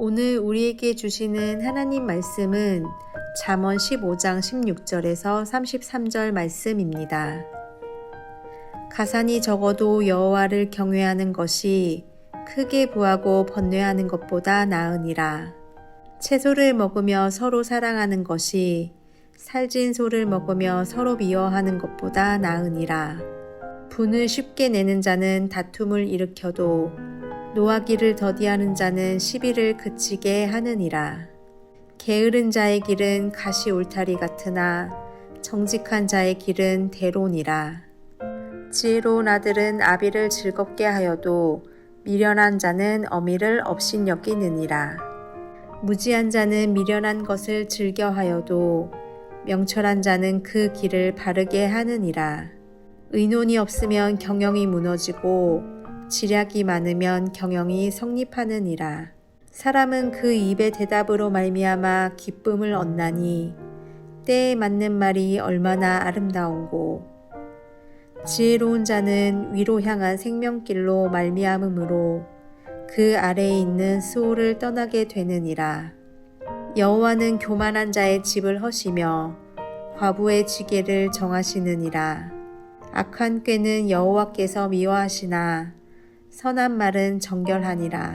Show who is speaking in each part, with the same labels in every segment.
Speaker 1: 오늘 우리에게 주시는 하나님 말씀은 잠언 15장 16절에서 33절 말씀입니다. 가산이 적어도 여호와를 경외하는 것이 크게 부하고 번뇌하는 것보다 나으니라. 채소를 먹으며 서로 사랑하는 것이 살진 소를 먹으며 서로 미워하는 것보다 나으니라. 분을 쉽게 내는 자는 다툼을 일으켜도 노하기를 더디하는 자는 시비를 그치게 하느니라. 게으른 자의 길은 가시 울타리 같으나 정직한 자의 길은 대로니라. 지혜로운 아들은 아비를 즐겁게 하여도 미련한 자는 어미를 업신여기느니라. 무지한 자는 미련한 것을 즐겨하여도 명철한 자는 그 길을 바르게 하느니라. 의논이 없으면 경영이 무너지고 지략이 많으면 경영이 성립하느니라. 사람은 그 입의 대답으로 말미암아 기쁨을 얻나니 때에 맞는 말이 얼마나 아름다운고. 지혜로운 자는 위로 향한 생명길로 말미암음으로 그 아래에 있는 수호를 떠나게 되느니라. 여호와는 교만한 자의 집을 허시며 과부의 지게를 정하시느니라. 악한 꾀는 여호와께서 미워하시나 선한 말은 정결하니라.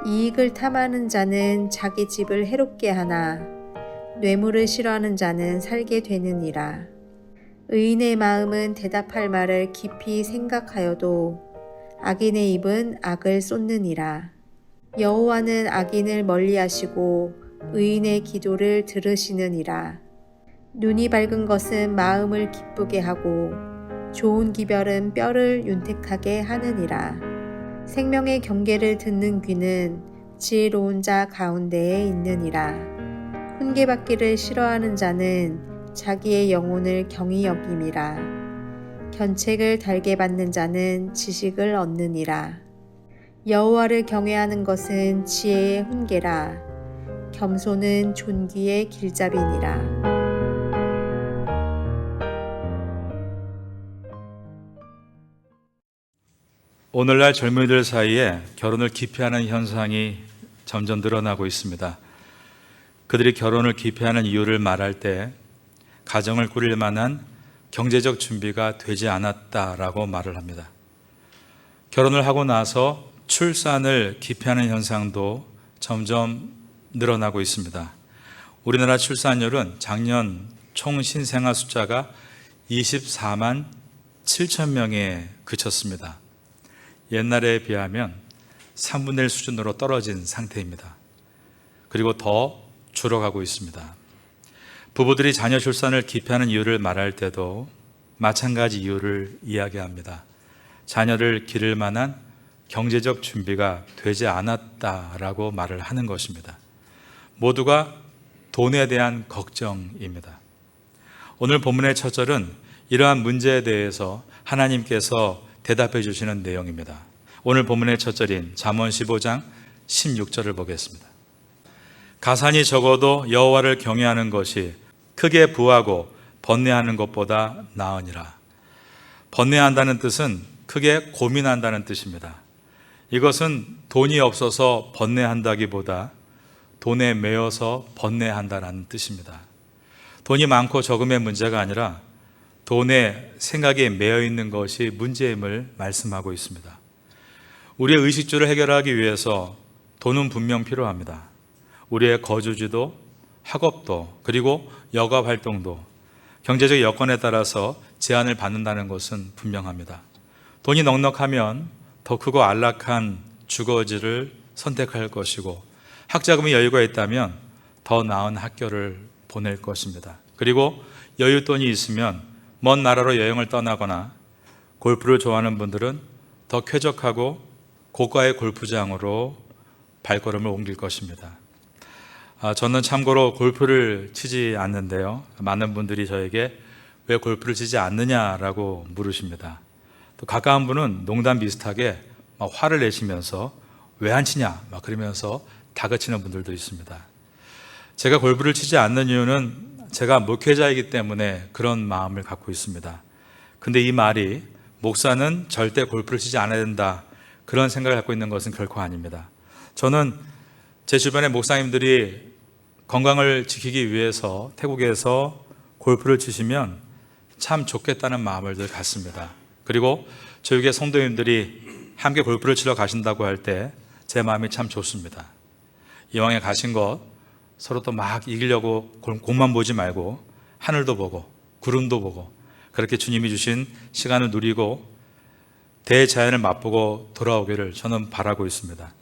Speaker 1: 이익을 탐하는 자는 자기 집을 해롭게 하나 뇌물을 싫어하는 자는 살게 되느니라. 의인의 마음은 대답할 말을 깊이 생각하여도 악인의 입은 악을 쏟느니라. 여호와는 악인을 멀리하시고 의인의 기도를 들으시느니라. 눈이 밝은 것은 마음을 기쁘게 하고 좋은 기별은 뼈를 윤택하게 하느니라. 생명의 경계를 듣는 귀는 지혜로운 자 가운데에 있느니라. 훈계받기를 싫어하는 자는 자기의 영혼을 경히 여김이라. 견책을 달게 받는 자는 지식을 얻느니라. 여호와를 경외하는 것은 지혜의 훈계라. 겸손은 존귀의 길잡이니라.
Speaker 2: 오늘날 젊은이들 사이에 결혼을 기피하는 현상이 점점 늘어나고 있습니다. 그들이 결혼을 기피하는 이유를 말할 때 가정을 꾸릴 만한 경제적 준비가 되지 않았다라고 말을 합니다. 결혼을 하고 나서 출산을 기피하는 현상도 점점 늘어나고 있습니다. 우리나라 출산율은 작년 총 신생아 숫자가 24만 7천 명에 그쳤습니다. 옛날에 비하면 3분의 1 수준으로 떨어진 상태입니다. 그리고 더 줄어가고 있습니다. 부부들이 자녀 출산을 기피하는 이유를 말할 때도 마찬가지 이유를 이야기합니다. 자녀를 기를 만한 경제적 준비가 되지 않았다라고 말을 하는 것입니다. 모두가 돈에 대한 걱정입니다. 오늘 본문의 첫 절은 이러한 문제에 대해서 하나님께서 대답해 주시는 내용입니다. 오늘 본문의 첫 절인 잠언 15장 16절을 보겠습니다. 가산이 적어도 여호와를 경외하는 것이 크게 부하고 번뇌하는 것보다 나으니라. 번뇌한다는 뜻은 크게 고민한다는 뜻입니다. 이것은 돈이 없어서 번뇌한다기보다 돈에 매여서 번뇌한다는 뜻입니다. 돈이 많고 적음의 문제가 아니라 돈에 생각에 매여 있는 것이 문제임을 말씀하고 있습니다. 우리의 의식주를 해결하기 위해서 돈은 분명 필요합니다. 우리의 거주지도, 학업도, 그리고 여가 활동도 경제적 여건에 따라서 제한을 받는다는 것은 분명합니다. 돈이 넉넉하면 더 크고 안락한 주거지를 선택할 것이고, 학자금이 여유가 있다면 더 나은 학교를 보낼 것입니다. 그리고 여윳돈이 있으면 먼 나라로 여행을 떠나거나 골프를 좋아하는 분들은 더 쾌적하고 고가의 골프장으로 발걸음을 옮길 것입니다. 저는 참고로 골프를 치지 않는데요. 많은 분들이 저에게 왜 골프를 치지 않느냐라고 물으십니다. 또 가까운 분은 농담 비슷하게 화를 내시면서 왜 안 치냐 그러면서 다그치는 분들도 있습니다. 제가 골프를 치지 않는 이유는 제가 목회자이기 때문에 그런 마음을 갖고 있습니다. 근데 이 말이 목사는 절대 골프를 치지 않아야 된다, 그런 생각을 갖고 있는 것은 결코 아닙니다. 저는 제 주변의 목사님들이 건강을 지키기 위해서 태국에서 골프를 치시면 참 좋겠다는 마음을 늘 갖습니다. 그리고 저에게 성도님들이 함께 골프를 치러 가신다고 할 때 제 마음이 참 좋습니다. 이왕에 가신 것 서로 또 막 이기려고 공만 보지 말고 하늘도 보고 구름도 보고 그렇게 주님이 주신 시간을 누리고 대자연을 맛보고 돌아오기를 저는 바라고 있습니다.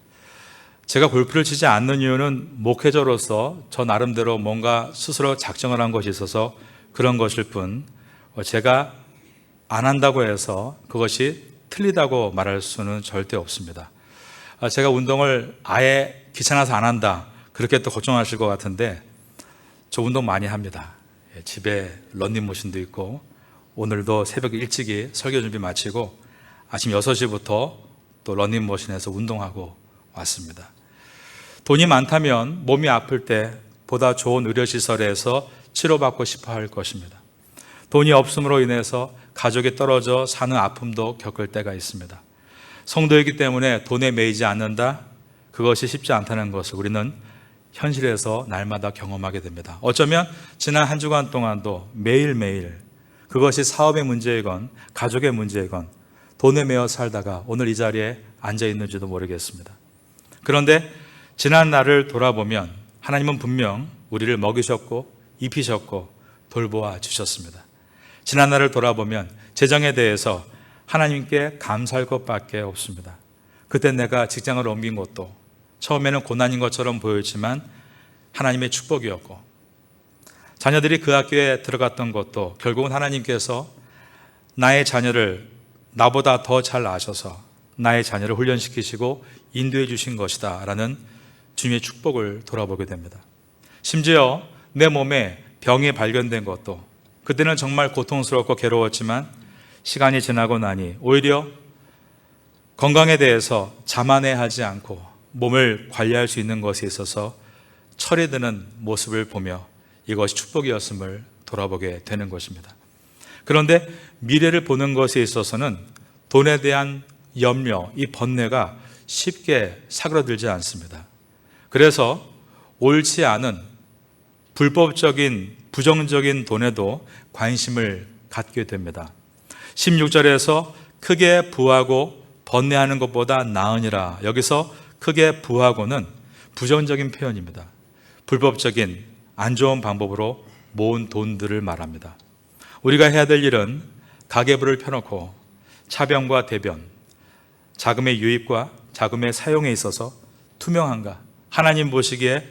Speaker 2: 제가 골프를 치지 않는 이유는 목회자로서 저 나름대로 뭔가 스스로 작정을 한 것이 있어서 그런 것일 뿐, 제가 안 한다고 해서 그것이 틀리다고 말할 수는 절대 없습니다. 제가 운동을 아예 귀찮아서 안 한다 그렇게 또 걱정하실 것 같은데 저 운동 많이 합니다. 집에 런닝머신도 있고 오늘도 새벽 일찍이 설교 준비 마치고 아침 6시부터 또 런닝머신에서 운동하고 왔습니다. 돈이 많다면 몸이 아플 때 보다 좋은 의료시설에서 치료받고 싶어 할 것입니다. 돈이 없음으로 인해서 가족이 떨어져 사는 아픔도 겪을 때가 있습니다. 성도이기 때문에 돈에 매이지 않는다? 그것이 쉽지 않다는 것을 우리는 현실에서 날마다 경험하게 됩니다. 어쩌면 지난 한 주간 동안도 매일매일 그것이 사업의 문제이건 가족의 문제이건 돈에 매여 살다가 오늘 이 자리에 앉아 있는지도 모르겠습니다. 그런데 지난 날을 돌아보면 하나님은 분명 우리를 먹이셨고 입히셨고 돌보아 주셨습니다. 지난 날을 돌아보면 재정에 대해서 하나님께 감사할 것밖에 없습니다. 그때 내가 직장을 옮긴 것도 처음에는 고난인 것처럼 보였지만 하나님의 축복이었고, 자녀들이 그 학교에 들어갔던 것도 결국은 하나님께서 나의 자녀를 나보다 더 잘 아셔서 나의 자녀를 훈련시키시고 인도해 주신 것이다 라는 주님의 축복을 돌아보게 됩니다. 심지어 내 몸에 병이 발견된 것도 그때는 정말 고통스럽고 괴로웠지만 시간이 지나고 나니 오히려 건강에 대해서 자만해하지 않고 몸을 관리할 수 있는 것에 있어서 철이 드는 모습을 보며 이것이 축복이었음을 돌아보게 되는 것입니다. 그런데 미래를 보는 것에 있어서는 돈에 대한 염려, 이 번뇌가 쉽게 사그러들지 않습니다. 그래서 옳지 않은 불법적인 부정적인 돈에도 관심을 갖게 됩니다. 16절에서 크게 부하고 번뇌하는 것보다 나으니라. 여기서 크게 부하고는 부정적인 표현입니다. 불법적인 안 좋은 방법으로 모은 돈들을 말합니다. 우리가 해야 될 일은 가계부를 펴놓고 차변과 대변, 자금의 유입과 자금의 사용에 있어서 투명한가, 하나님 보시기에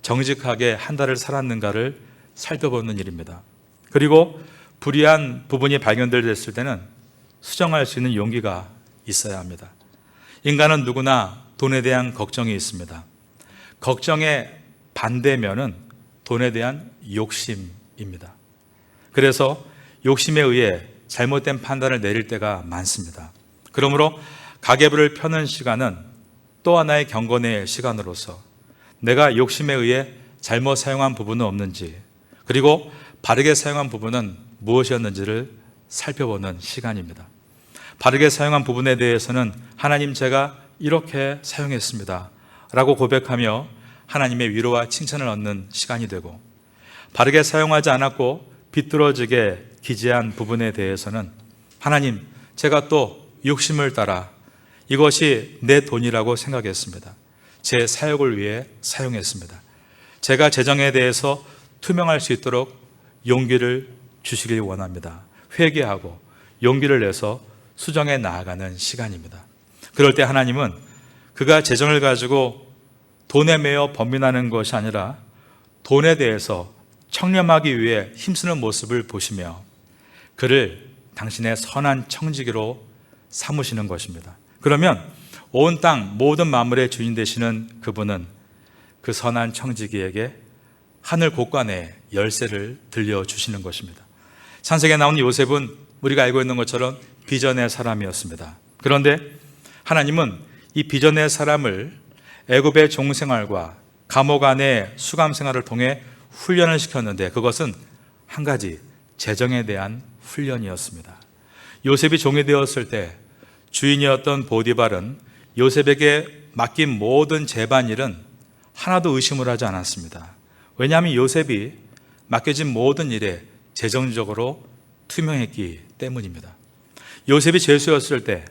Speaker 2: 정직하게 한 달을 살았는가를 살펴보는 일입니다. 그리고 불이한 부분이 발견됐을 때는 수정할 수 있는 용기가 있어야 합니다. 인간은 누구나 돈에 대한 걱정이 있습니다. 걱정의 반대면은 돈에 대한 욕심입니다. 그래서 욕심에 의해 잘못된 판단을 내릴 때가 많습니다. 그러므로 가계부를 펴는 시간은 또 하나의 경건의 시간으로서 내가 욕심에 의해 잘못 사용한 부분은 없는지, 그리고 바르게 사용한 부분은 무엇이었는지를 살펴보는 시간입니다. 바르게 사용한 부분에 대해서는 하나님, 제가 이렇게 사용했습니다 라고 고백하며 하나님의 위로와 칭찬을 얻는 시간이 되고, 바르게 사용하지 않았고 비뚤어지게 기재한 부분에 대해서는 하나님, 제가 또 욕심을 따라 이것이 내 돈이라고 생각했습니다. 제 사역을 위해 사용했습니다. 제가 재정에 대해서 투명할 수 있도록 용기를 주시길 원합니다. 회개하고 용기를 내서 수정해 나아가는 시간입니다. 그럴 때 하나님은 그가 재정을 가지고 돈에 매여 번민하는 것이 아니라 돈에 대해서 청렴하기 위해 힘쓰는 모습을 보시며 그를 당신의 선한 청지기로 삼으시는 것입니다. 그러면 온 땅 모든 만물의 주인 되시는 그분은 그 선한 청지기에게 하늘 곳간에 열쇠를 들려주시는 것입니다. 창세기에 나오는 요셉은 우리가 알고 있는 것처럼 비전의 사람이었습니다. 그런데 하나님은 이 비전의 사람을 애굽의 종생활과 감옥 안의 수감 생활을 통해 훈련을 시켰는데 그것은 한 가지, 재정에 대한 훈련이었습니다. 요셉이 종이 되었을 때 주인이었던 보디발은 요셉에게 맡긴 모든 재반일은 하나도 의심을 하지 않았습니다. 왜냐하면 요셉이 맡겨진 모든 일에 재정적으로 투명했기 때문입니다. 요셉이 죄수였을 때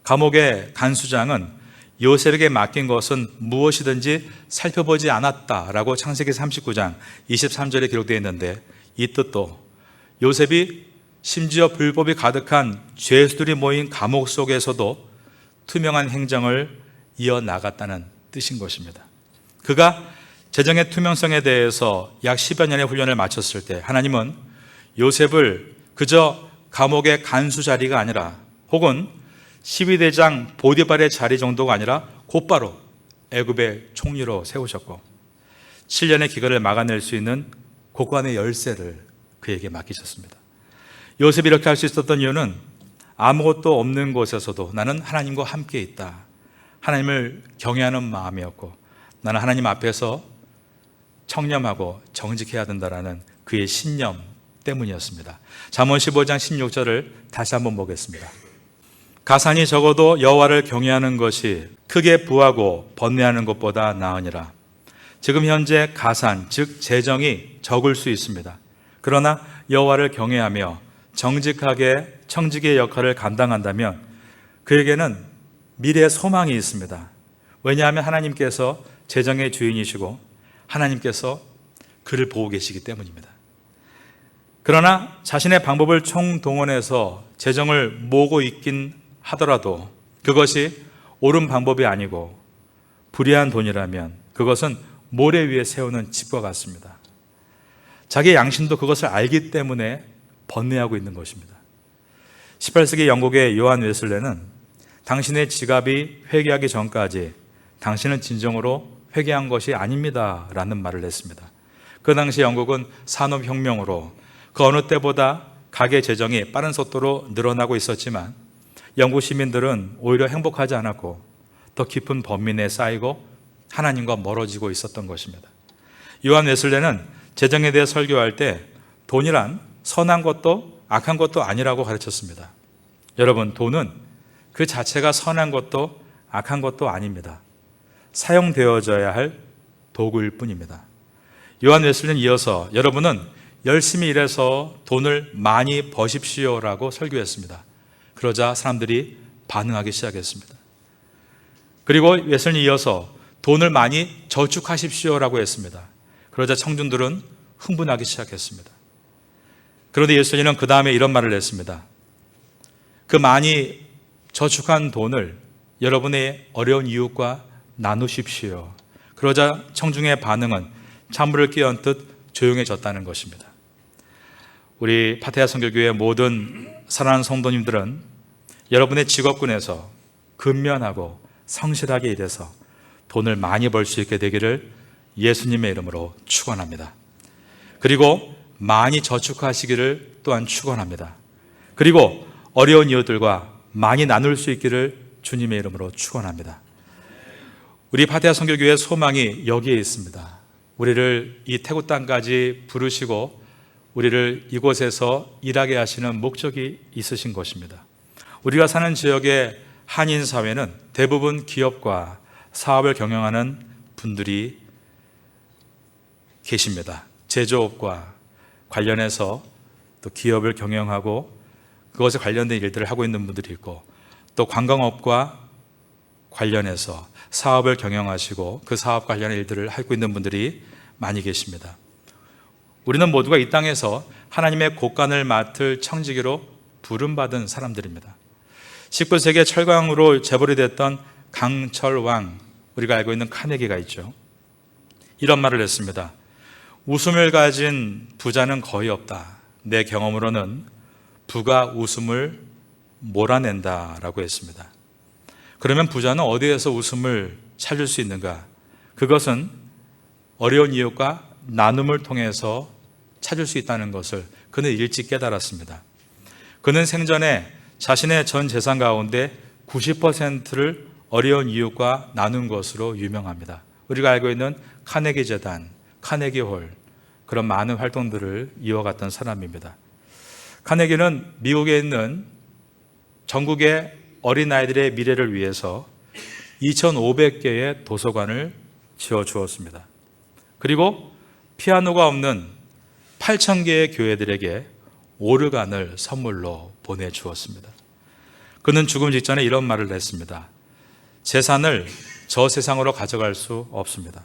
Speaker 2: 감옥의 간수장은 요셉에게 맡긴 것은 무엇이든지 살펴보지 않았다라고 창세기 39장 23절에 기록되어 있는데, 이 뜻도 요셉이 심지어 불법이 가득한 죄수들이 모인 감옥 속에서도 투명한 행정을 이어나갔다는 뜻인 것입니다. 그가 재정의 투명성에 대해서 약 10여 년의 훈련을 마쳤을 때 하나님은 요셉을 그저 감옥의 간수 자리가 아니라, 혹은 12대장 보디발의 자리 정도가 아니라 곧바로 애굽의 총리로 세우셨고 7년의 기간을 막아낼 수 있는 고관의 열쇠를 그에게 맡기셨습니다. 요셉이 이렇게 할 수 있었던 이유는 아무것도 없는 곳에서도 나는 하나님과 함께 있다, 하나님을 경외하는 마음이었고, 나는 하나님 앞에서 청렴하고 정직해야 된다라는 그의 신념 때문이었습니다. 잠언 15장 16절을 다시 한번 보겠습니다. 가산이 적어도 여호와를 경외하는 것이 크게 부하고 번뇌하는 것보다 나으니라. 지금 현재 가산, 즉 재정이 적을 수 있습니다. 그러나 여호와를 경외하며 정직하게 청지기의 역할을 감당한다면 그에게는 미래의 소망이 있습니다. 왜냐하면 하나님께서 재정의 주인이시고 하나님께서 그를 보고 계시기 때문입니다. 그러나 자신의 방법을 총동원해서 재정을 모으고 있긴 하더라도 그것이 옳은 방법이 아니고 불의한 돈이라면 그것은 모래 위에 세우는 집과 같습니다. 자기의 양심도 그것을 알기 때문에 번뇌하고 있는 것입니다. 18세기 영국의 요한 웨슬레는 당신의 지갑이 회개하기 전까지 당신은 진정으로 회개한 것이 아닙니다 라는 말을 했습니다. 그 당시 영국은 산업혁명으로 그 어느 때보다 가계 재정이 빠른 속도로 늘어나고 있었지만 영국 시민들은 오히려 행복하지 않았고 더 깊은 범민에 쌓이고 하나님과 멀어지고 있었던 것입니다. 요한 웨슬레는 재정에 대해 설교할 때 돈이란 선한 것도 악한 것도 아니라고 가르쳤습니다. 여러분, 돈은 그 자체가 선한 것도 악한 것도 아닙니다. 사용되어져야 할 도구일 뿐입니다. 요한 웨슬레는 이어서 여러분은 열심히 일해서 돈을 많이 버십시오라고 설교했습니다. 그러자 사람들이 반응하기 시작했습니다. 그리고 웨슬레는 이어서 돈을 많이 저축하십시오라고 했습니다. 그러자 청중들은 흥분하기 시작했습니다. 그런데 웨슬레는 그 다음에 이런 말을 했습니다. 그 많이 저축한 돈을 여러분의 어려운 이웃과 나누십시오. 그러자 청중의 반응은 찬물을 끼얹듯 조용해졌다는 것입니다. 우리 파테아 선교교회 모든 사랑하는 성도님들은 여러분의 직업군에서 근면하고 성실하게 일해서 돈을 많이 벌 수 있게 되기를 예수님의 이름으로 축원합니다. 그리고 많이 저축하시기를 또한 축원합니다. 그리고 어려운 이웃들과 많이 나눌 수 있기를 주님의 이름으로 축원합니다. 우리 파테아 선교교회의 소망이 여기에 있습니다. 우리를 이 태국 땅까지 부르시고 우리를 이곳에서 일하게 하시는 목적이 있으신 것입니다. 우리가 사는 지역의 한인 사회는 대부분 기업과 사업을 경영하는 분들이 계십니다. 제조업과 관련해서 또 기업을 경영하고 그것에 관련된 일들을 하고 있는 분들이 있고, 또 관광업과 관련해서 사업을 경영하시고 그 사업 관련 일들을 하고 있는 분들이 많이 계십니다. 우리는 모두가 이 땅에서 하나님의 곳간을 맡을 청지기로 부름받은 사람들입니다. 19세기의 철강으로 재벌이 됐던 강철왕, 우리가 알고 있는 카네기가 있죠. 이런 말을 했습니다. 웃음을 가진 부자는 거의 없다. 내 경험으로는 부가 웃음을 몰아낸다라고 했습니다. 그러면 부자는 어디에서 웃음을 찾을 수 있는가? 그것은 어려운 이웃과 나눔을 통해서 찾을 수 있다는 것을 그는 일찍 깨달았습니다. 그는 생전에 자신의 전 재산 가운데 90%를 어려운 이웃과 나눈 것으로 유명합니다. 우리가 알고 있는 카네기 재단, 카네기 홀, 그런 많은 활동들을 이어갔던 사람입니다. 카네기는 미국에 있는 전국의 어린아이들의 미래를 위해서 2,500개의 도서관을 지어주었습니다. 그리고 피아노가 없는 8,000개의 교회들에게 오르간을 선물로 보내주었습니다. 그는 죽음 직전에 이런 말을 했습니다. 재산을 저 세상으로 가져갈 수 없습니다.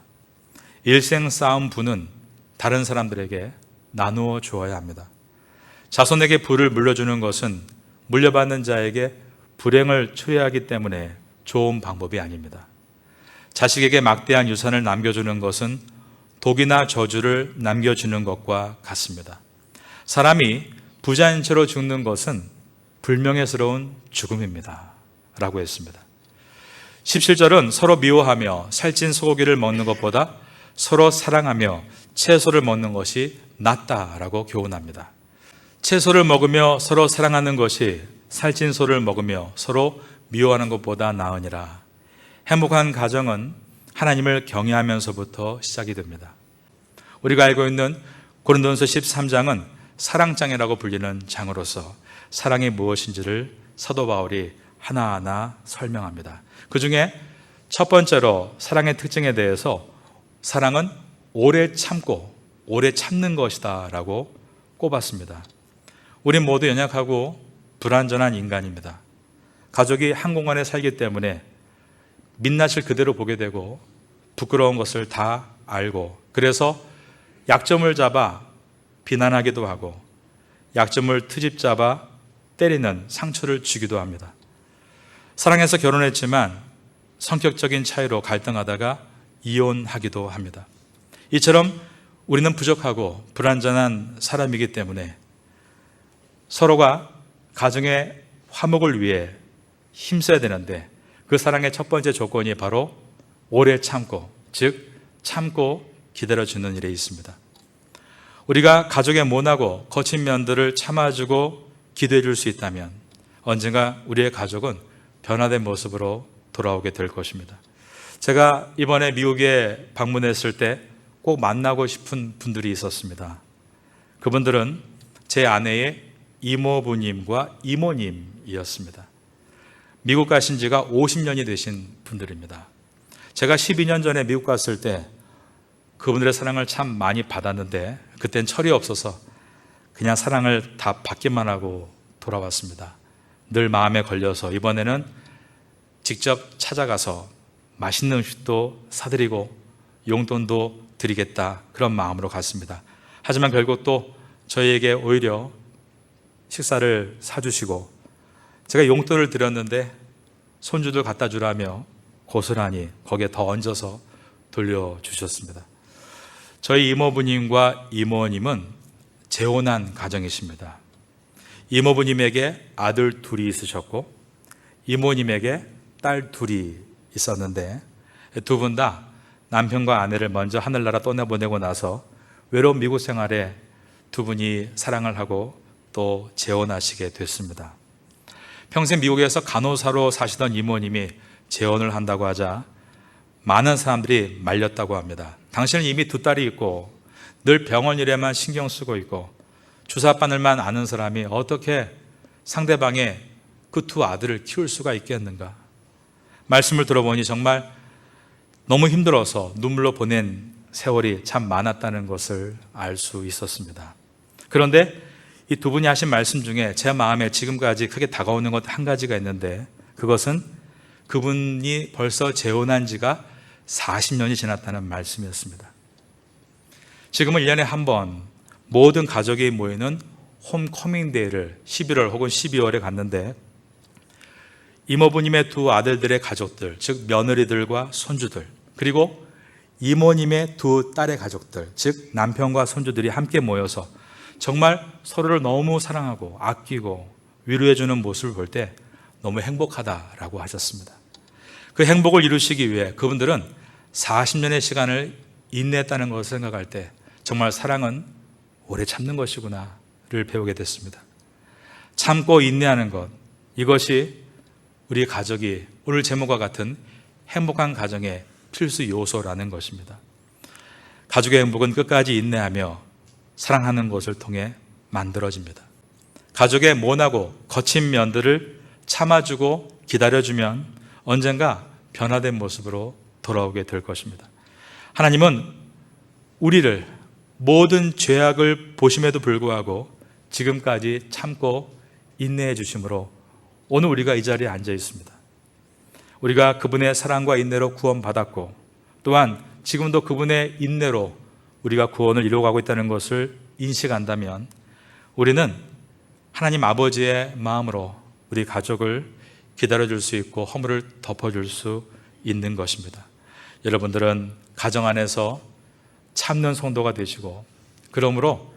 Speaker 2: 일생 쌓은 부는 다른 사람들에게 나누어 주어야 합니다. 자손에게 부를 물려주는 것은 물려받는 자에게 불행을 초래하기 때문에 좋은 방법이 아닙니다. 자식에게 막대한 유산을 남겨주는 것은 독이나 저주를 남겨주는 것과 같습니다. 사람이 부자인 채로 죽는 것은 불명예스러운 죽음입니다. 라고 했습니다. 17절은 서로 미워하며 살찐 소고기를 먹는 것보다 서로 사랑하며 채소를 먹는 것이 낫다라고 교훈합니다. 채소를 먹으며 서로 사랑하는 것이 살찐 소를 먹으며 서로 미워하는 것보다 나으니라. 행복한 가정은 하나님을 경외하면서부터 시작이 됩니다. 우리가 알고 있는 고린도전서 13장은 사랑장이라고 불리는 장으로서 사랑이 무엇인지를 사도 바울이 하나하나 설명합니다. 그 중에 첫 번째로 사랑의 특징에 대해서 사랑은 오래 참고 오래 참는 것이다 라고 꼽았습니다. 우린 모두 연약하고 불완전한 인간입니다. 가족이 한 공간에 살기 때문에 민낯을 그대로 보게 되고 부끄러운 것을 다 알고, 그래서 약점을 잡아 비난하기도 하고 약점을 트집 잡아 때리는 상처를 주기도 합니다. 사랑해서 결혼했지만 성격적인 차이로 갈등하다가 이혼하기도 합니다. 이처럼 우리는 부족하고 불완전한 사람이기 때문에 서로가 가정의 화목을 위해 힘써야 되는데, 그 사랑의 첫 번째 조건이 바로 오래 참고, 즉 참고 기다려주는 일에 있습니다. 우리가 가족의 모나고 거친 면들을 참아주고 기도해 줄 수 있다면 언젠가 우리의 가족은 변화된 모습으로 돌아오게 될 것입니다. 제가 이번에 미국에 방문했을 때 꼭 만나고 싶은 분들이 있었습니다. 그분들은 제 아내의 이모부님과 이모님이었습니다. 미국 가신 지가 50년이 되신 분들입니다. 제가 12년 전에 미국 갔을 때 그분들의 사랑을 참 많이 받았는데 그땐 철이 없어서 그냥 사랑을 다 받기만 하고 돌아왔습니다. 늘 마음에 걸려서 이번에는 직접 찾아가서 맛있는 음식도 사드리고 용돈도 드리겠다, 그런 마음으로 갔습니다. 하지만 결국 또 저희에게 오히려 식사를 사주시고, 제가 용돈을 드렸는데 손주들 갖다 주라며 고스란히 거기에 더 얹어서 돌려주셨습니다. 저희 이모부님과 이모님은 재혼한 가정이십니다. 이모부님에게 아들 둘이 있으셨고 이모님에게 딸 둘이 있었는데, 두 분 다 남편과 아내를 먼저 하늘나라 떠나보내고 나서 외로운 미국 생활에 두 분이 사랑을 하고 또 재혼하시게 됐습니다. 평생 미국에서 간호사로 사시던 이모님이 재혼을 한다고 하자 많은 사람들이 말렸다고 합니다. 당신은 이미 두 딸이 있고 늘 병원 일에만 신경 쓰고 있고 주사바늘만 아는 사람이 어떻게 상대방의 그 두 아들을 키울 수가 있겠는가? 말씀을 들어보니 정말 너무 힘들어서 눈물로 보낸 세월이 참 많았다는 것을 알 수 있었습니다. 그런데 이 두 분이 하신 말씀 중에 제 마음에 지금까지 크게 다가오는 것 한 가지가 있는데, 그것은 그분이 벌써 재혼한 지가 40년이 지났다는 말씀이었습니다. 지금은 1년에 한 번 모든 가족이 모이는 홈커밍데이를 11월 혹은 12월에 갔는데, 이모부님의 두 아들들의 가족들, 즉 며느리들과 손주들, 그리고 이모님의 두 딸의 가족들, 즉 남편과 손주들이 함께 모여서 정말 서로를 너무 사랑하고 아끼고 위로해주는 모습을 볼 때 너무 행복하다라고 하셨습니다. 그 행복을 이루시기 위해 그분들은 40년의 시간을 인내했다는 것을 생각할 때 정말 사랑은 오래 참는 것이구나를 배우게 됐습니다. 참고 인내하는 것, 이것이 우리 가족이 오늘 제목과 같은 행복한 가정의 필수 요소라는 것입니다. 가족의 행복은 끝까지 인내하며 사랑하는 것을 통해 만들어집니다. 가족의 모나고 거친 면들을 참아주고 기다려주면 언젠가 변화된 모습으로 돌아오게 될 것입니다. 하나님은 우리를 모든 죄악을 보심에도 불구하고 지금까지 참고 인내해 주심으로 오늘 우리가 이 자리에 앉아 있습니다. 우리가 그분의 사랑과 인내로 구원받았고 또한 지금도 그분의 인내로 우리가 구원을 이루어가고 있다는 것을 인식한다면 우리는 하나님 아버지의 마음으로 우리 가족을 기다려줄 수 있고 허물을 덮어줄 수 있는 것입니다. 여러분들은 가정 안에서 참는 성도가 되시고 그러므로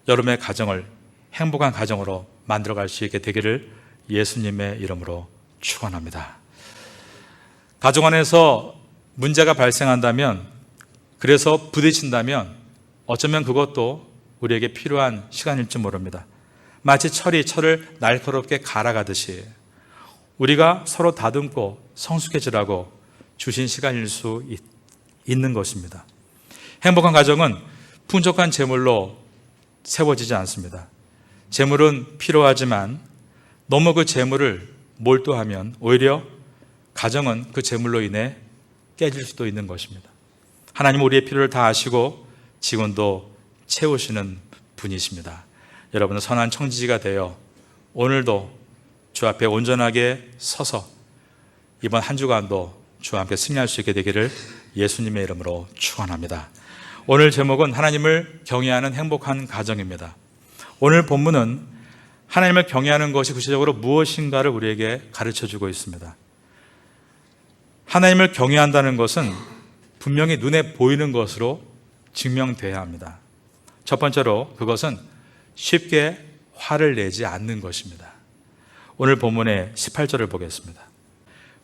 Speaker 2: 여러분의 가정을 행복한 가정으로 만들어갈 수 있게 되기를 예수님의 이름으로 축원합니다. 가정 안에서 문제가 발생한다면 그래서 부딪힌다면 어쩌면 그것도 우리에게 필요한 시간일지 모릅니다. 마치 철을 날카롭게 갈아가듯이 우리가 서로 다듬고 성숙해지라고 주신 시간일 수 있는 것입니다. 행복한 가정은 풍족한 재물로 세워지지 않습니다. 재물은 필요하지만 너무 그 재물을 몰두하면 오히려 가정은 그 재물로 인해 깨질 수도 있는 것입니다. 하나님 우리의 필요를 다 아시고 지금도 채우시는 분이십니다. 여러분은 선한 청지기가 되어 오늘도 주 앞에 온전하게 서서 이번 한 주간도 주와 함께 승리할 수 있게 되기를 예수님의 이름으로 축원합니다. 오늘 제목은 하나님을 경외하는 행복한 가정입니다. 오늘 본문은 하나님을 경외하는 것이 구체적으로 무엇인가를 우리에게 가르쳐주고 있습니다. 하나님을 경외한다는 것은 분명히 눈에 보이는 것으로 증명돼야 합니다. 첫 번째로 그것은 쉽게 화를 내지 않는 것입니다. 오늘 본문의 18절을 보겠습니다.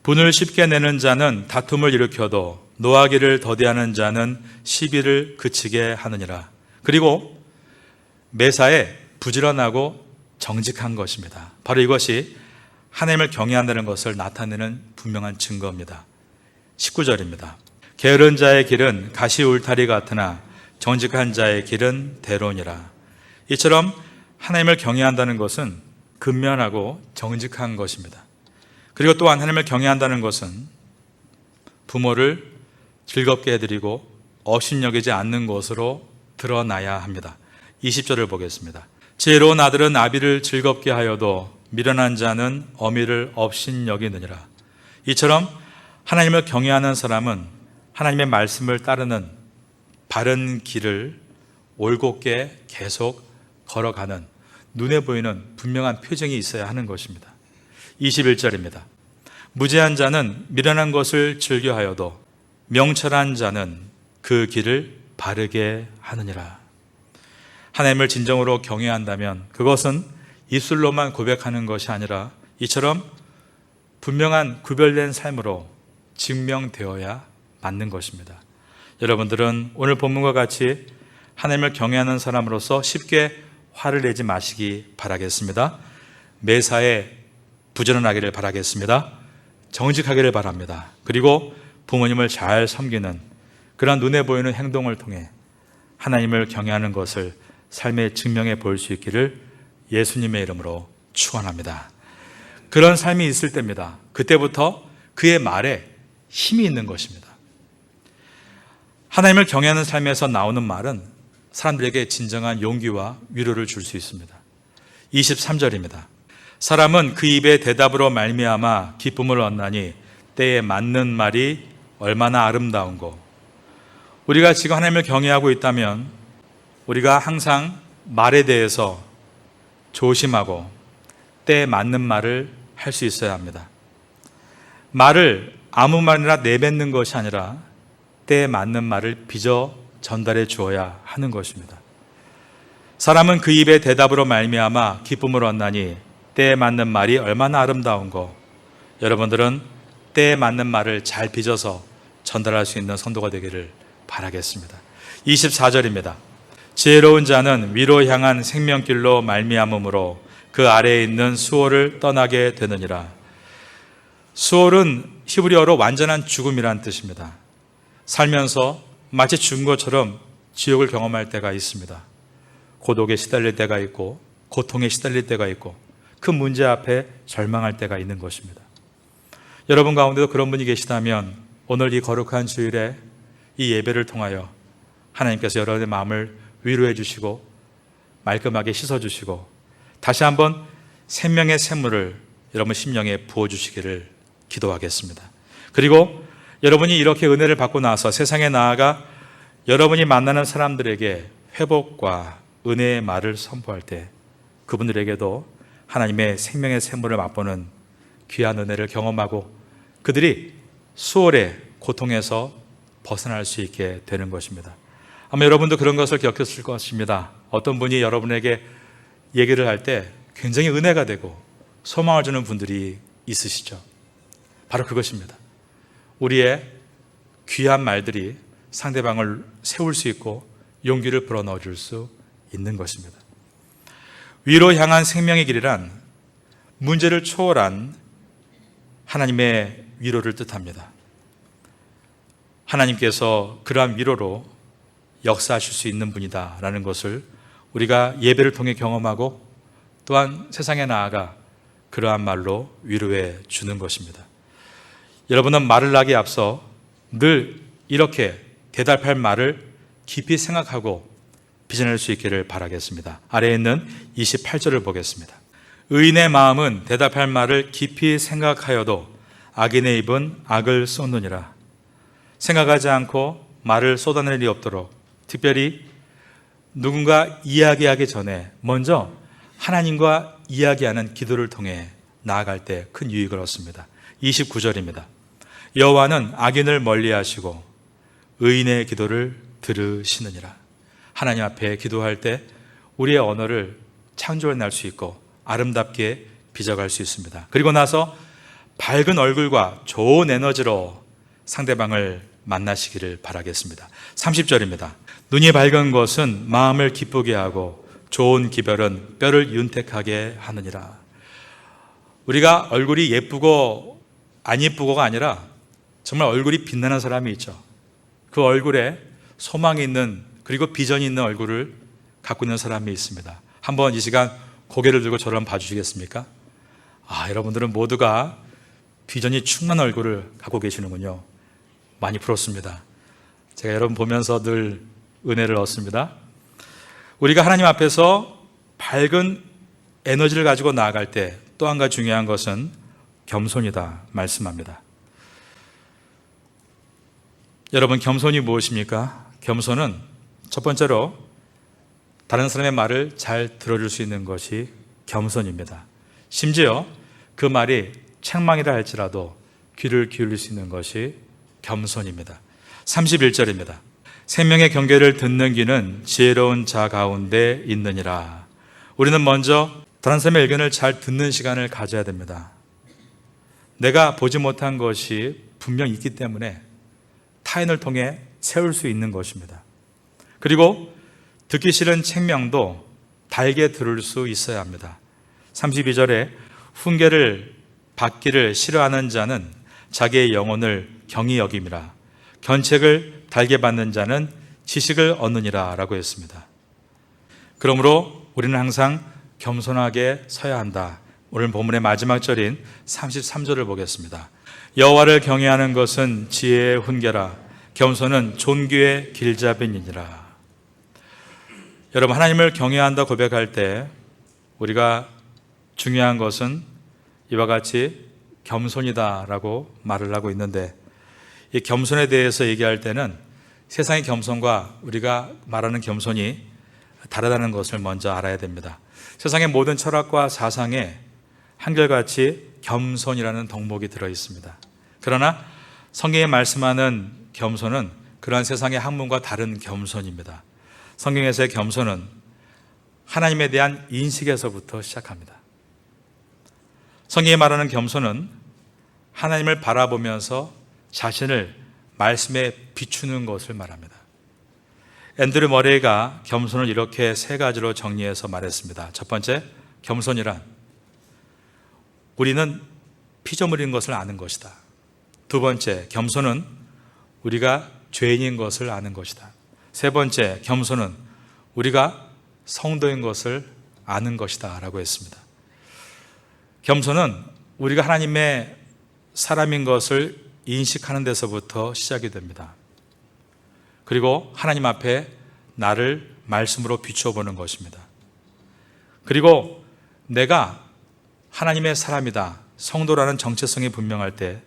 Speaker 2: 분을 쉽게 내는 자는 다툼을 일으켜도 노하기를 더디하는 자는 시비를 그치게 하느니라. 그리고 매사에 부지런하고 정직한 것입니다. 바로 이것이 하나님을 경외한다는 것을 나타내는 분명한 증거입니다. 19절입니다. 게으른 자의 길은 가시 울타리 같으나 정직한 자의 길은 대론이라. 이처럼 하나님을 경외한다는 것은 근면하고 정직한 것입니다. 그리고 또한 하나님을 경외한다는 것은 부모를 즐겁게 해드리고 업신여기지 않는 것으로 드러나야 합니다. 20절을 보겠습니다. 지혜로운 아들은 아비를 즐겁게 하여도 미련한 자는 어미를 업신여기느니라. 이처럼 하나님을 경외하는 사람은 하나님의 말씀을 따르는 바른 길을 올곧게 계속 걸어가는 눈에 보이는 분명한 표정이 있어야 하는 것입니다. 21절입니다. 무죄한 자는 미련한 것을 즐겨하여도 명철한 자는 그 길을 바르게 하느니라. 하나님을 진정으로 경외한다면 그것은 입술로만 고백하는 것이 아니라 이처럼 분명한 구별된 삶으로 증명되어야 맞는 것입니다. 여러분들은 오늘 본문과 같이 하나님을 경외하는 사람으로서 쉽게 화를 내지 마시기 바라겠습니다. 매사에 부지런하기를 바라겠습니다. 정직하기를 바랍니다. 그리고 부모님을 잘 섬기는 그런 눈에 보이는 행동을 통해 하나님을 경외하는 것을 삶에 증명해 볼 수 있기를 예수님의 이름으로 축원합니다. 그런 삶이 있을 때입니다. 그때부터 그의 말에 힘이 있는 것입니다. 하나님을 경외하는 삶에서 나오는 말은 사람들에게 진정한 용기와 위로를 줄 수 있습니다. 23절입니다. 사람은 그 입의 대답으로 말미암아 기쁨을 얻나니 때에 맞는 말이 얼마나 아름다운고. 우리가 지금 하나님을 경외하고 있다면 우리가 항상 말에 대해서 조심하고 때에 맞는 말을 할 수 있어야 합니다. 말을 아무 말이나 내뱉는 것이 아니라 때에 맞는 말을 빚어 전달해 주어야 하는 것입니다. 사람은 그 입의 대답으로 말미암아 기쁨을 얻나니 때에 맞는 말이 얼마나 아름다운고. 여러분들은 때에 맞는 말을 잘 빚어서 전달할 수 있는 성도가 되기를 바라겠습니다. 24절입니다. 지혜로운 자는 위로 향한 생명길로 말미암음으로 그 아래에 있는 수월을 떠나게 되느니라. 수월은 히브리어로 완전한 죽음이란 뜻입니다. 살면서 마치 죽은 것처럼 지옥을 경험할 때가 있습니다. 고독에 시달릴 때가 있고 고통에 시달릴 때가 있고 큰 문제 앞에 절망할 때가 있는 것입니다. 여러분 가운데도 그런 분이 계시다면 오늘 이 거룩한 주일에 이 예배를 통하여 하나님께서 여러분의 마음을 위로해 주시고 말끔하게 씻어 주시고 다시 한번 생명의 샘물을 여러분 심령에 부어 주시기를 기도하겠습니다. 그리고 여러분이 이렇게 은혜를 받고 나서 세상에 나아가 여러분이 만나는 사람들에게 회복과 은혜의 말을 선포할 때 그분들에게도 하나님의 생명의 샘물을 맛보는 귀한 은혜를 경험하고 그들이 수월의 고통에서 벗어날 수 있게 되는 것입니다. 아마 여러분도 그런 것을 겪었을 것입니다. 어떤 분이 여러분에게 얘기를 할 때 굉장히 은혜가 되고 소망을 주는 분들이 있으시죠. 바로 그것입니다. 우리의 귀한 말들이 상대방을 세울 수 있고 용기를 불어넣어 줄 수 있는 것입니다. 위로 향한 생명의 길이란 문제를 초월한 하나님의 위로를 뜻합니다. 하나님께서 그러한 위로로 역사하실 수 있는 분이다라는 것을 우리가 예배를 통해 경험하고 또한 세상에 나아가 그러한 말로 위로해 주는 것입니다. 여러분은 말을 하기에 앞서 늘 이렇게 대답할 말을 깊이 생각하고 빚어낼 수 있기를 바라겠습니다. 아래에 있는 28절을 보겠습니다. 의인의 마음은 대답할 말을 깊이 생각하여도 악인의 입은 악을 쏟느니라. 생각하지 않고 말을 쏟아낼 리 없도록 특별히 누군가 이야기하기 전에 먼저 하나님과 이야기하는 기도를 통해 나아갈 때 큰 유익을 얻습니다. 29절입니다. 여호와는 악인을 멀리하시고 의인의 기도를 들으시느니라. 하나님 앞에 기도할 때 우리의 언어를 창조해낼 수 있고 아름답게 빚어갈 수 있습니다. 그리고 나서 밝은 얼굴과 좋은 에너지로 상대방을 만나시기를 바라겠습니다. 30절입니다. 눈이 밝은 것은 마음을 기쁘게 하고 좋은 기별은 뼈를 윤택하게 하느니라. 우리가 얼굴이 예쁘고 안 예쁘고가 아니라 정말 얼굴이 빛나는 사람이 있죠. 그 얼굴에 소망이 있는 그리고 비전이 있는 얼굴을 갖고 있는 사람이 있습니다. 한번 이 시간 고개를 들고 저를 한번 봐주시겠습니까? 여러분들은 모두가 비전이 충만한 얼굴을 갖고 계시는군요. 많이 부럽습니다. 제가 여러분 보면서 늘 은혜를 얻습니다. 우리가 하나님 앞에서 밝은 에너지를 가지고 나아갈 때 또 한 가지 중요한 것은 겸손이다 말씀합니다. 여러분, 겸손이 무엇입니까? 겸손은 첫 번째로 다른 사람의 말을 잘 들어줄 수 있는 것이 겸손입니다. 심지어 그 말이 책망이라 할지라도 귀를 기울일 수 있는 것이 겸손입니다. 31절입니다. 생명의 경계를 듣는 귀는 지혜로운 자 가운데 있느니라. 우리는 먼저 다른 사람의 의견을 잘 듣는 시간을 가져야 됩니다. 내가 보지 못한 것이 분명 있기 때문에 타인을 통해 채울 수 있는 것입니다. 그리고 듣기 싫은 책명도 달게 들을 수 있어야 합니다. 32절에 훈계를 받기를 싫어하는 자는 자기의 영혼을 경히 여김이라. 견책을 달게 받는 자는 지식을 얻느니라 라고 했습니다. 그러므로 우리는 항상 겸손하게 서야 한다. 오늘 본문의 마지막 절인 33절을 보겠습니다. 여호와를 경외하는 것은 지혜의 훈계라. 겸손은 존귀의 길잡이니라. 여러분, 하나님을 경외한다 고백할 때 우리가 중요한 것은 이와 같이 겸손이다라고 말을 하고 있는데, 이 겸손에 대해서 얘기할 때는 세상의 겸손과 우리가 말하는 겸손이 다르다는 것을 먼저 알아야 됩니다. 세상의 모든 철학과 사상에 한결같이 겸손이라는 덕목이 들어 있습니다. 그러나 성경에 말씀하는 겸손은 그러한 세상의 학문과 다른 겸손입니다. 성경에서의 겸손은 하나님에 대한 인식에서부터 시작합니다. 성경에 말하는 겸손은 하나님을 바라보면서 자신을 말씀에 비추는 것을 말합니다. 앤드류 머레이가 겸손을 이렇게 세 가지로 정리해서 말했습니다. 첫 번째, 겸손이란 우리는 피조물인 것을 아는 것이다. 두 번째, 겸손은 우리가 죄인인 것을 아는 것이다. 세 번째, 겸손은 우리가 성도인 것을 아는 것이다 라고 했습니다. 겸손은 우리가 하나님의 사람인 것을 인식하는 데서부터 시작이 됩니다. 그리고 하나님 앞에 나를 말씀으로 비춰보는 것입니다. 그리고 내가 하나님의 사람이다, 성도라는 정체성이 분명할 때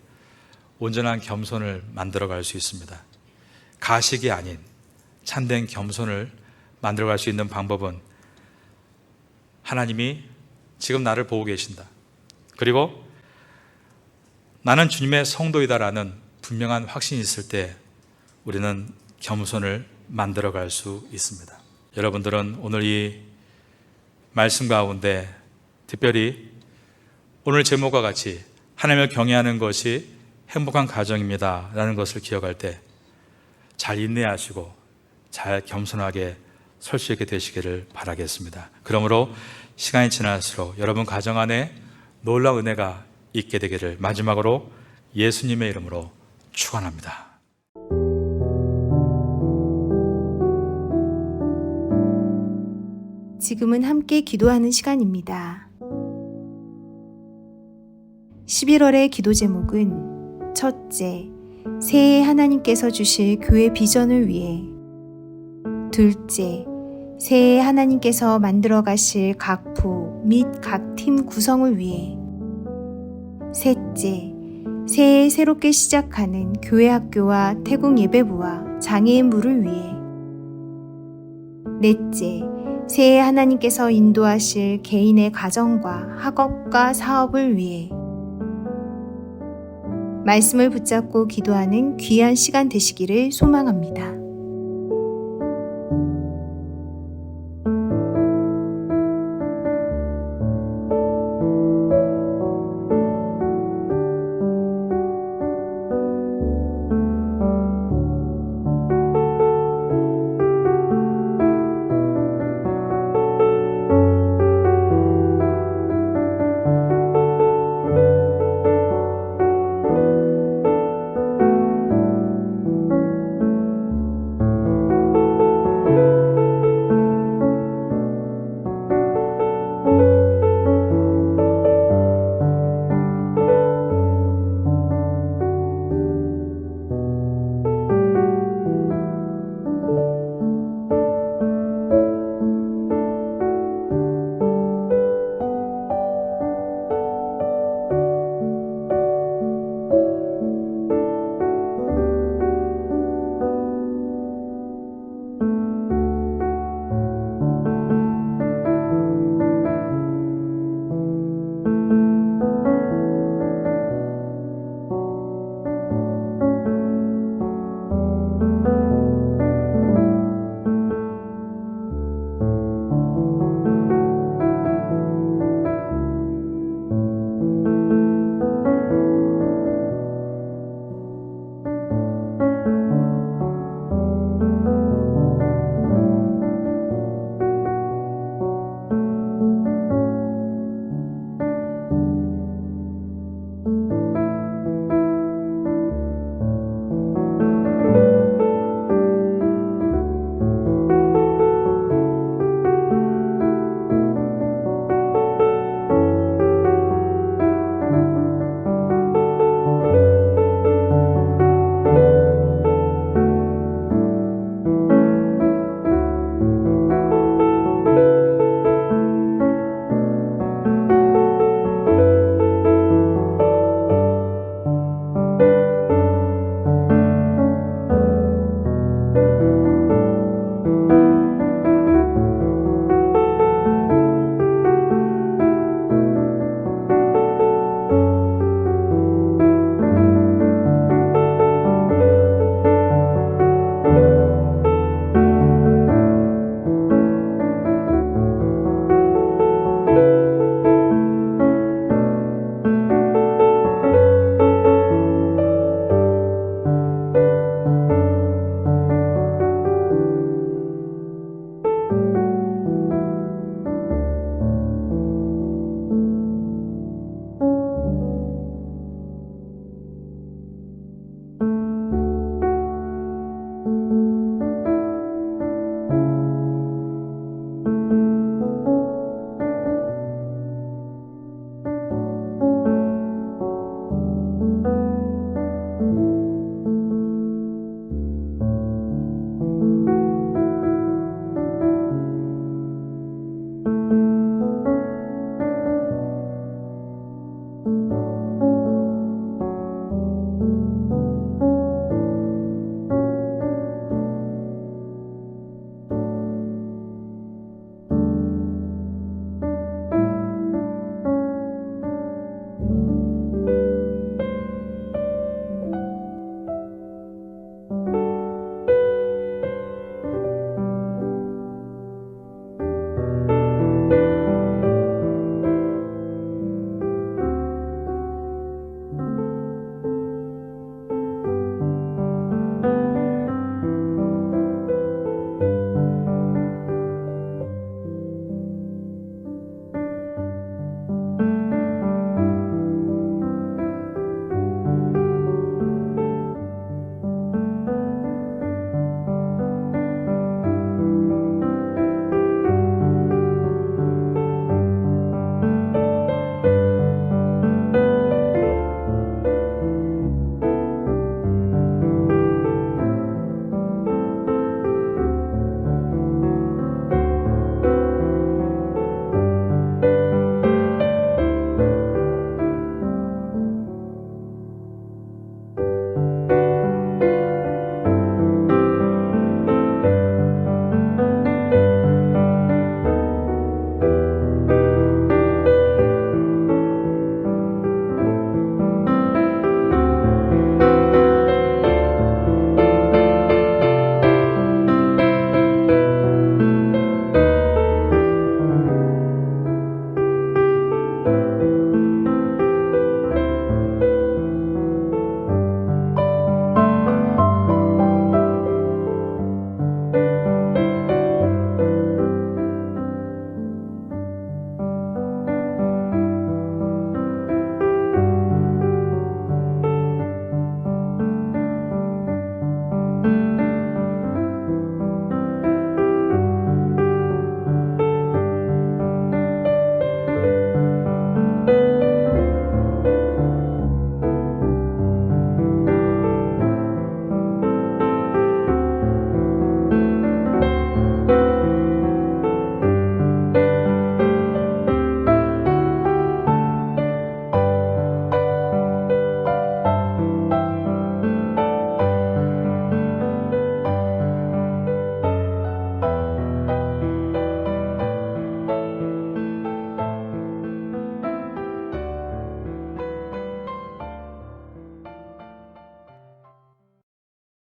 Speaker 2: 온전한 겸손을 만들어갈 수 있습니다. 가식이 아닌 참된 겸손을 만들어갈 수 있는 방법은 하나님이 지금 나를 보고 계신다, 그리고 나는 주님의 성도이다라는 분명한 확신이 있을 때 우리는 겸손을 만들어갈 수 있습니다. 여러분들은 오늘 이 말씀 가운데 특별히 오늘 제목과 같이 하나님을 경외하는 것이 행복한 가정입니다 라는 것을 기억할 때 잘 인내하시고 잘 겸손하게 설 수 있게 되시기를 바라겠습니다. 그러므로 시간이 지날수록 여러분 가정 안에 놀라운 은혜가 있게 되기를 마지막으로 예수님의 이름으로 축원합니다.
Speaker 3: 지금은 함께 기도하는 시간입니다. 11월의 기도 제목은 첫째, 새해 하나님께서 주실 교회 비전을 위해. 둘째, 새해 하나님께서 만들어 가실 각 부 및 각 팀 구성을 위해. 셋째, 새해 새롭게 시작하는 교회 학교와 태국 예배부와 장애인부를 위해. 넷째, 새해 하나님께서 인도하실 개인의 가정과 학업과 사업을 위해. 말씀을 붙잡고 기도하는 귀한 시간 되시기를 소망합니다.